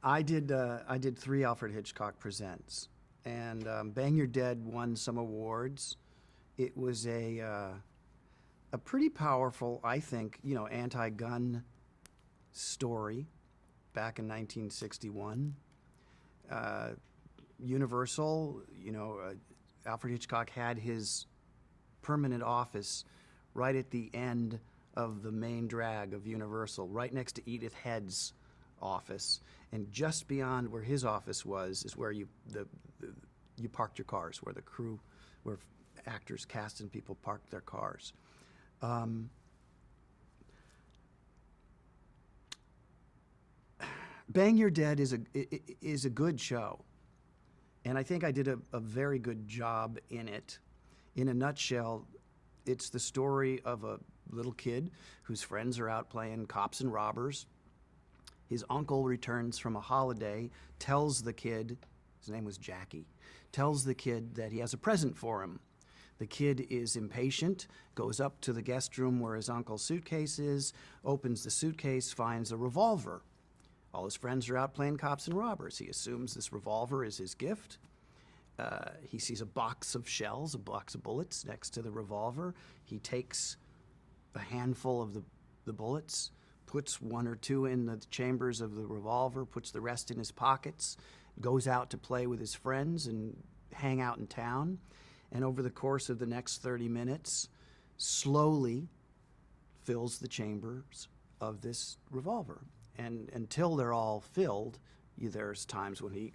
I did 3 Alfred Hitchcock Presents, and Bang You're Dead won some awards. It was a pretty powerful, I think, anti-gun story back in 1961. Universal, Alfred Hitchcock had his permanent office right at the end of the main drag of Universal, right next to Edith Head's office, and just beyond where his office was is where you parked your cars, where the crew, where actors, cast, and people parked their cars. Bang You're Dead is a good show, and I think I did a very good job in it. In a nutshell, it's the story of a little kid whose friends are out playing cops and robbers. His uncle returns from a holiday, tells the kid, his name was Jackie, tells the kid that he has a present for him. The kid is impatient, goes up to the guest room where his uncle's suitcase is, opens the suitcase, finds a revolver. All his friends are out playing cops and robbers. He assumes this revolver is his gift. He sees a box of shells, a box of bullets next to the revolver. He takes a handful of the bullets, puts 1 or 2 in the chambers of the revolver, puts the rest in his pockets, goes out to play with his friends and hang out in town. And over the course of the next 30 minutes, slowly fills the chambers of this revolver. And until they're all filled, there's times when he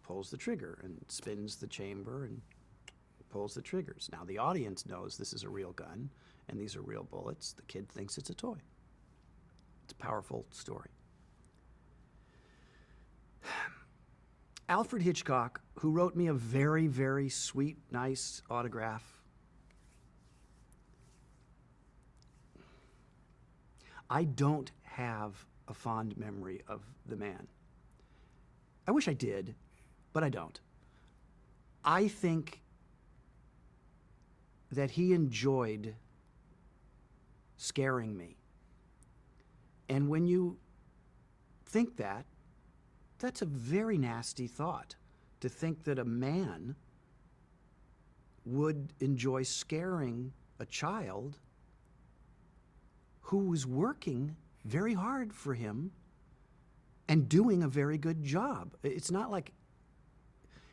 pulls the trigger and spins the chamber and pulls the triggers. Now the audience knows this is a real gun and these are real bullets. The kid thinks it's a toy. It's a powerful story. Alfred Hitchcock, who wrote me a very, very sweet, nice autograph, I don't have a fond memory of the man. I wish I did, but I don't. I think that he enjoyed scaring me. And when you think that, that's a very nasty thought, to think that a man would enjoy scaring a child who was working very hard for him and doing a very good job. It's not like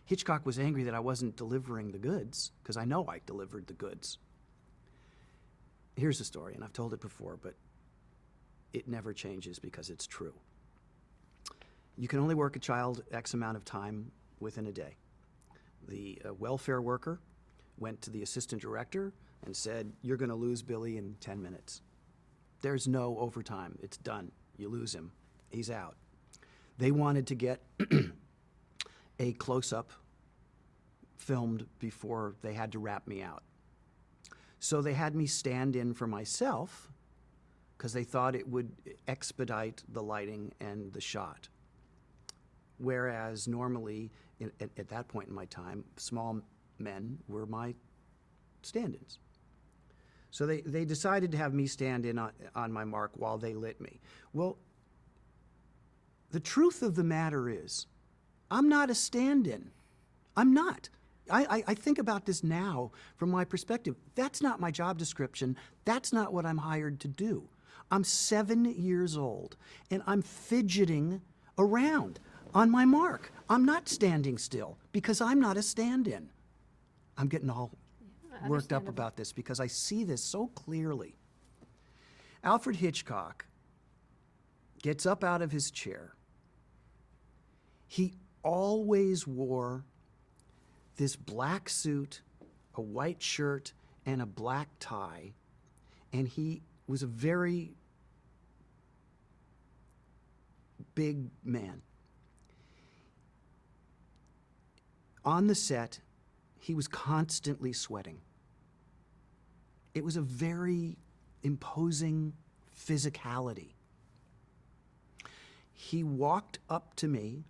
Hitchcock was angry that I wasn't delivering the goods, because I know I delivered the goods. Here's the story, and I've told it before, but it never changes because it's true. You can only work a child X amount of time within a day. The welfare worker went to the assistant director and said, "You're going to lose Billy in 10 minutes. There's no overtime. It's done. You lose him. He's out." They wanted to get a close-up filmed before they had to wrap me out. So they had me stand in for myself because they thought it would expedite the lighting and the shot. Whereas normally, at that point in my time, small men were my stand-ins. So they decided to have me stand in on my mark while they lit me. Well, the truth of the matter is, I'm not a stand-in. I'm not. I think about this now from my perspective. That's not my job description. That's not what I'm hired to do. I'm 7 years old, and I'm fidgeting around on my mark. I'm not standing still because I'm not a stand-in. I'm getting all worked up about this because I see this so clearly. Alfred Hitchcock gets up out of his chair. He always wore this black suit, a white shirt, and a black tie, and he was a very big man. On the set, he was constantly sweating. It was a very imposing physicality. He walked up to me,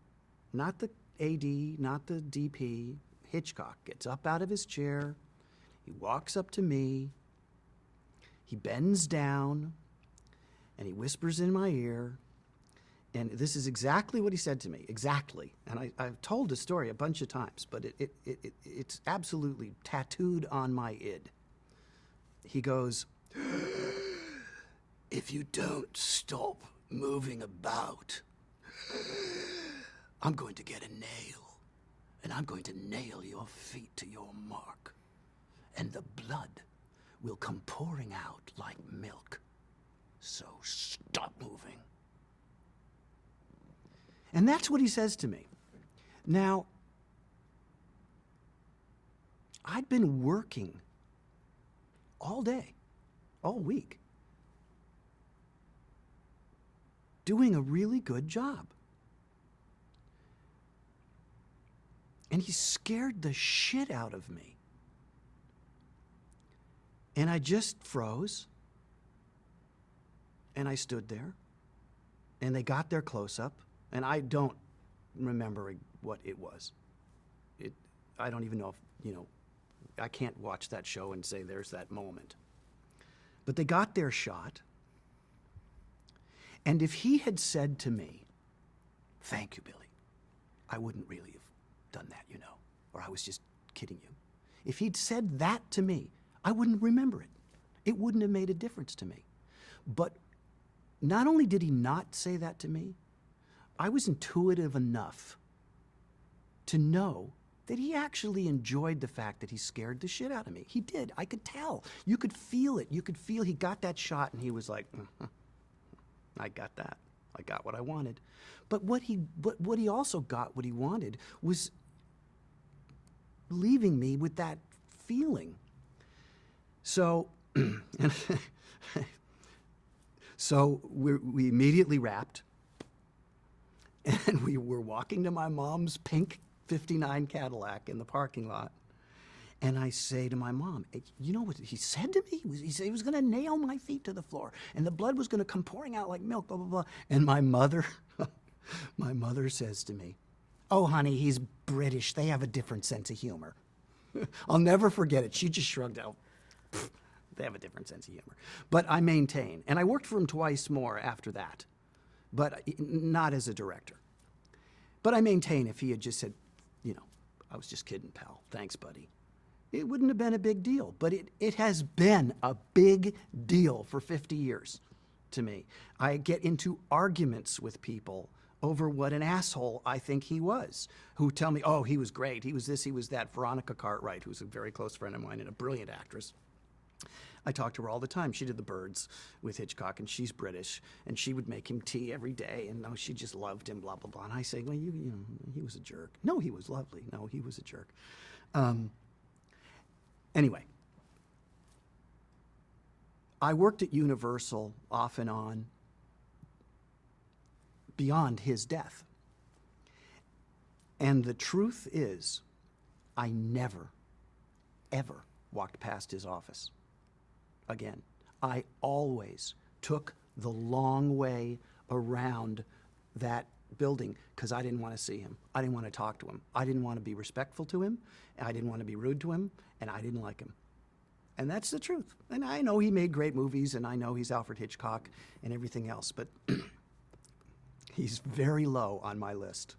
not the AD, not the DP, Hitchcock gets up out of his chair, he walks up to me, he bends down, and he whispers in my ear, And this is exactly what he said to me, exactly. And I've told the story a bunch of times, but it's absolutely tattooed on my id. He goes, "If you don't stop moving about, I'm going to get a nail, and I'm going to nail your feet to your mark, and the blood will come pouring out like milk. So stop moving." And that's what he says to me. Now, I'd been working all day, all week, doing a really good job. And he scared the shit out of me. And I just froze. And I stood there. And they got their close-up. And I don't remember what it was. I don't even know if, I can't watch that show and say there's that moment. But they got their shot. And if he had said to me, "Thank you, Billy," I wouldn't really have done that, or I was just kidding you. If he'd said that to me, I wouldn't remember it. It wouldn't have made a difference to me. But not only did he not say that to me, I was intuitive enough to know that he actually enjoyed the fact that he scared the shit out of me. He did. I could tell. You could feel it. You could feel he got that shot and he was like, I got that. I got what I wanted. But what he also got, what he wanted, was leaving me with that feeling. So, so we immediately wrapped. And we were walking to my mom's pink 59 Cadillac in the parking lot. And I say to my mom, "You know what he said to me? He said he was going to nail my feet to the floor. And the blood was going to come pouring out like milk, blah, blah, blah." And my mother says to me, "Oh, honey, he's British. They have a different sense of humor." I'll never forget it. She just shrugged out. They have a different sense of humor. But I maintain. And I worked for him twice more after that. But not as a director. But I maintain if he had just said, "I was just kidding, pal. Thanks, buddy," it wouldn't have been a big deal. But it has been a big deal for 50 years to me. I get into arguments with people over what an asshole I think he was, who tell me, "Oh, he was great. He was this, he was that." Veronica Cartwright, who's a very close friend of mine and a brilliant actress. I talk to her all the time. She did The Birds with Hitchcock, and she's British, and she would make him tea every day, and she just loved him, blah, blah, blah. And I say, "Well, he was a jerk." "No, he was lovely." "No, he was a jerk." Anyway, I worked at Universal off and on beyond his death. And the truth is, I never, ever walked past his office again. I always took the long way around that building because I didn't want to see him. I didn't want to talk to him. I didn't want to be respectful to him. I didn't want to be rude to him, and I didn't like him. And that's the truth. And I know he made great movies, and I know he's Alfred Hitchcock and everything else, but he's very low on my list.